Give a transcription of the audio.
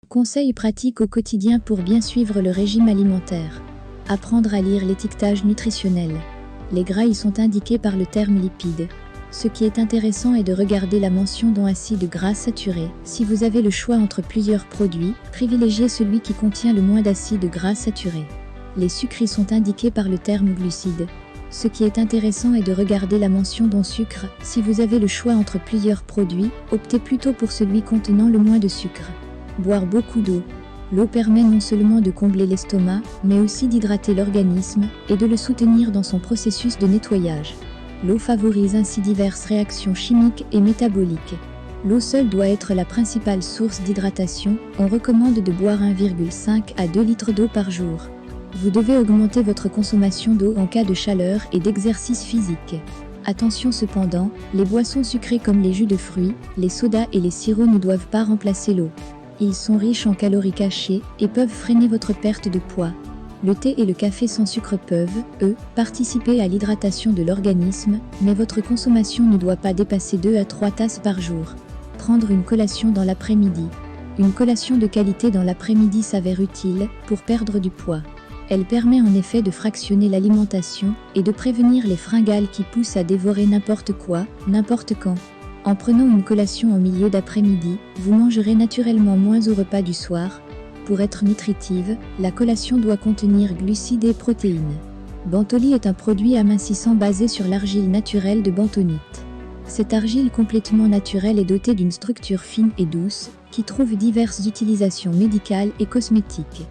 Conseils pratiques au quotidien pour bien suivre le régime alimentaire. Apprendre à lire l'étiquetage nutritionnel. Les gras y sont indiqués par le terme lipides. Ce qui est intéressant est de regarder la mention dont acides gras saturés. Si vous avez le choix entre plusieurs produits, privilégiez celui qui contient le moins d'acides gras saturés. Les sucres y sont indiqués par le terme glucides. Ce qui est intéressant est de regarder la mention dont sucre. Si vous avez le choix entre plusieurs produits, optez plutôt pour celui contenant le moins de sucre. Boire beaucoup d'eau. L'eau permet non seulement de combler l'estomac, mais aussi d'hydrater l'organisme et de le soutenir dans son processus de nettoyage. L'eau favorise ainsi diverses réactions chimiques et métaboliques. L'eau seule doit être la principale source d'hydratation. On recommande de boire 1,5 à 2 litres d'eau par jour. Vous devez augmenter votre consommation d'eau en cas de chaleur et d'exercice physique. Attention cependant, les boissons sucrées comme les jus de fruits, les sodas et les sirops ne doivent pas remplacer l'eau. Ils sont riches en calories cachées et peuvent freiner votre perte de poids. Le thé et le café sans sucre peuvent, eux, participer à l'hydratation de l'organisme, mais votre consommation ne doit pas dépasser 2 à 3 tasses par jour. Prendre une collation dans l'après-midi. Une collation de qualité dans l'après-midi s'avère utile pour perdre du poids. Elle permet en effet de fractionner l'alimentation et de prévenir les fringales qui poussent à dévorer n'importe quoi, n'importe quand. En prenant une collation en milieu d'après-midi, vous mangerez naturellement moins au repas du soir. Pour être nutritive, la collation doit contenir glucides et protéines. Bentoli est un produit amincissant basé sur l'argile naturelle de bentonite. Cette argile complètement naturelle est dotée d'une structure fine et douce, qui trouve diverses utilisations médicales et cosmétiques.